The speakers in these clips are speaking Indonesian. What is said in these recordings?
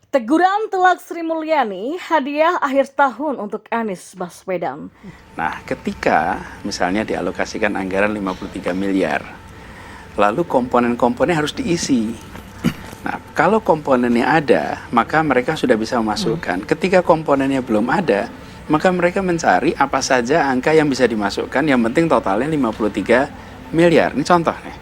Teguran telak Sri Mulyani, hadiah akhir tahun untuk Anies Baswedan. Nah, ketika misalnya dialokasikan anggaran 53 miliar, lalu komponen-komponen harus diisi. Nah, kalau komponennya ada, maka mereka sudah bisa memasukkan. Ketika komponennya belum ada, maka mereka mencari apa saja angka yang bisa dimasukkan, yang penting totalnya 53 miliar. Ini contoh nih.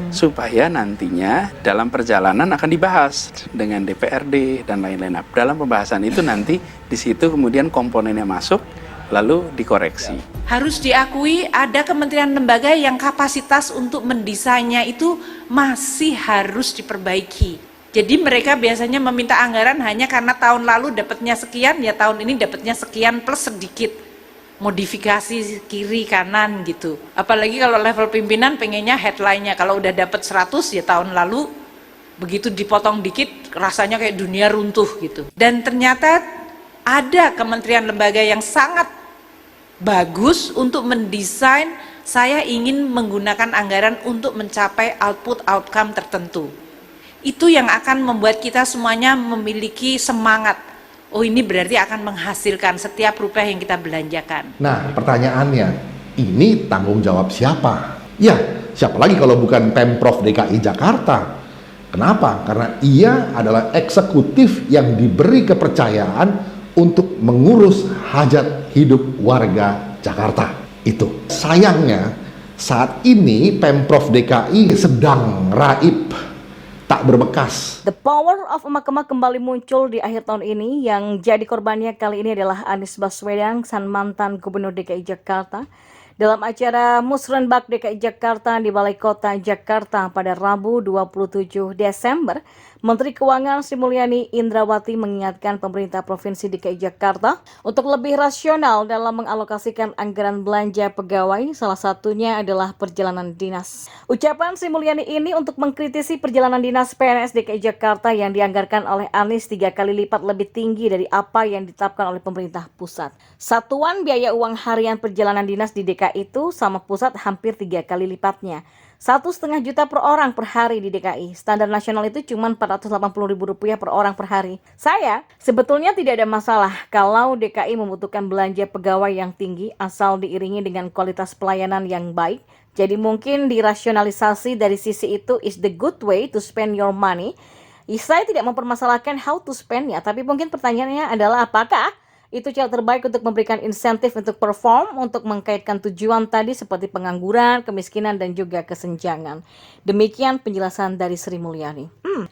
Supaya nantinya dalam perjalanan akan dibahas dengan DPRD dan lain-lain. Nah, dalam pembahasan itu nanti di situ kemudian komponennya masuk lalu dikoreksi. Harus diakui ada kementerian lembaga yang kapasitas untuk mendesainnya itu masih harus diperbaiki. Jadi mereka biasanya meminta anggaran hanya karena tahun lalu dapatnya sekian, ya tahun ini dapatnya sekian plus sedikit. Modifikasi kiri kanan gitu. Apalagi kalau level pimpinan pengennya headline-nya, kalau udah dapat 100 ya tahun lalu begitu dipotong dikit rasanya kayak dunia runtuh gitu. Dan ternyata ada kementerian lembaga yang sangat bagus untuk mendesain saya ingin menggunakan anggaran untuk mencapai output outcome tertentu. Itu yang akan membuat kita semuanya memiliki semangat. Oh, ini berarti akan menghasilkan setiap rupiah yang kita belanjakan. Nah, pertanyaannya, ini tanggung jawab siapa? Ya, siapa lagi kalau bukan Pemprov DKI Jakarta? Kenapa? Karena ia adalah eksekutif yang diberi kepercayaan untuk mengurus hajat hidup warga Jakarta. Itu. Sayangnya, saat ini Pemprov DKI sedang raib, tak berbekas. The power of emak-emak kembali muncul di akhir tahun ini. Yang jadi korbannya kali ini adalah Anies Baswedan, sang mantan Gubernur DKI Jakarta. Dalam acara Musrenbak DKI Jakarta di Balai Kota Jakarta pada Rabu 27 Desember, Menteri Keuangan Sri Mulyani Indrawati mengingatkan pemerintah Provinsi DKI Jakarta untuk lebih rasional dalam mengalokasikan anggaran belanja pegawai, salah satunya adalah perjalanan dinas. Ucapan Sri Mulyani ini untuk mengkritisi perjalanan dinas PNS DKI Jakarta yang dianggarkan oleh Anies 3 kali lipat lebih tinggi dari apa yang ditetapkan oleh pemerintah pusat. Satuan biaya uang harian perjalanan dinas di DKI itu sama pusat hampir 3 kali lipatnya. 1,5 juta per orang per hari di DKI. Standar nasional itu cuma Rp480.000 per orang per hari. Saya sebetulnya tidak ada masalah kalau DKI membutuhkan belanja pegawai yang tinggi asal diiringi dengan kualitas pelayanan yang baik. Jadi mungkin dirasionalisasi dari sisi itu is the good way to spend your money. Saya tidak mempermasalahkan how to spend ya, tapi mungkin pertanyaannya adalah apakah itu cara terbaik untuk memberikan insentif untuk perform, untuk mengkaitkan tujuan tadi seperti pengangguran, kemiskinan, dan juga kesenjangan. Demikian penjelasan dari Sri Mulyani.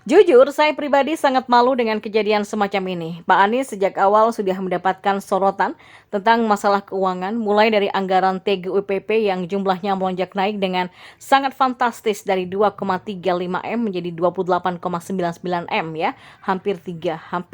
Jujur, saya pribadi sangat malu dengan kejadian semacam ini. Pak Anies sejak awal sudah mendapatkan sorotan tentang masalah keuangan, mulai dari anggaran TGUPP yang jumlahnya melonjak naik dengan sangat fantastis dari 2,35 M menjadi 28,99 M ya, hampir 30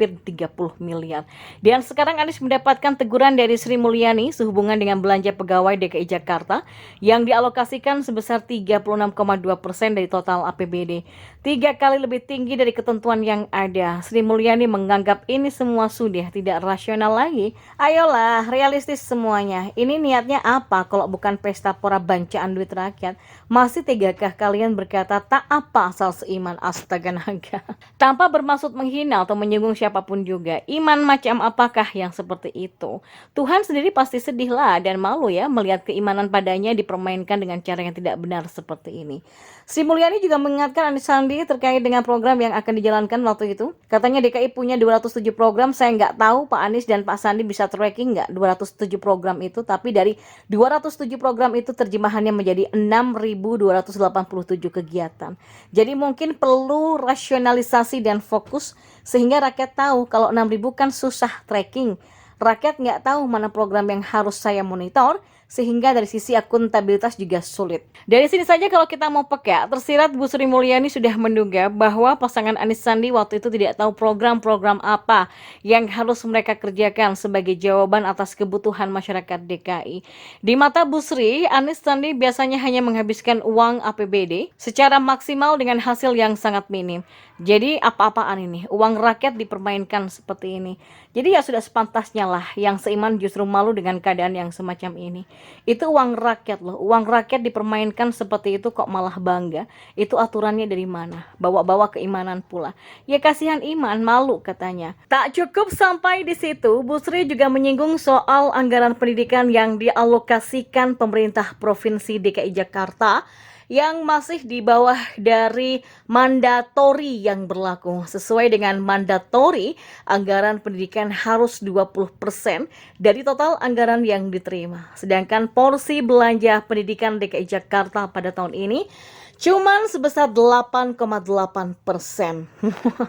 miliar. Dan sekarang Anies mendapatkan teguran dari Sri Mulyani sehubungan dengan belanja pegawai DKI Jakarta yang dialokasikan sebesar 36,2% dari total APBD. 3 kali lebih tinggi dari ketentuan yang ada. Sri Mulyani menganggap ini semua sudah tidak rasional lagi. Ayolah, realistis semuanya. Ini niatnya apa kalau bukan pesta pora bancaan duit rakyat? Masih tegakah kalian berkata tak apa asal seiman? Astaga naga. Tanpa bermaksud menghina atau menyinggung siapapun juga. Iman macam apakah yang seperti itu? Tuhan sendiri pasti sedih lah dan malu ya melihat keimanan padanya dipermainkan dengan cara yang tidak benar seperti ini. Sri Mulyani juga mengingatkan Anies Sandi terkait dengan program yang akan dijalankan waktu itu. Katanya DKI punya 207 program, saya nggak tahu Pak Anies dan Pak Sandi bisa tracking nggak 207 program itu, tapi dari 207 program itu terjemahannya menjadi 6.287 kegiatan. Jadi mungkin perlu rasionalisasi dan fokus sehingga rakyat tahu kalau 6.000 kan susah tracking. Rakyat nggak tahu mana program yang harus saya monitor, sehingga dari sisi akuntabilitas juga sulit. Dari sini saja kalau kita mau peka, tersirat Bu Sri Mulyani sudah menduga bahwa pasangan Anies Sandi waktu itu tidak tahu program-program apa yang harus mereka kerjakan sebagai jawaban atas kebutuhan masyarakat DKI. Di mata Bu Sri, Anies Sandi biasanya hanya menghabiskan uang APBD secara maksimal dengan hasil yang sangat minim. Jadi apa-apaan ini, uang rakyat dipermainkan seperti ini. Jadi ya sudah sepantasnya lah yang seiman justru malu dengan keadaan yang semacam ini. Itu uang rakyat loh, uang rakyat dipermainkan seperti itu kok malah bangga. Itu aturannya dari mana? Bawa-bawa keimanan pula. Ya kasihan iman, malu katanya. Tak cukup sampai di situ, Bu Sri juga menyinggung soal anggaran pendidikan yang dialokasikan pemerintah Provinsi DKI Jakarta yang masih di bawah dari mandatori yang berlaku. Sesuai dengan mandatori, anggaran pendidikan harus 20% dari total anggaran yang diterima. Sedangkan porsi belanja pendidikan DKI Jakarta pada tahun ini cuman sebesar 8,8%.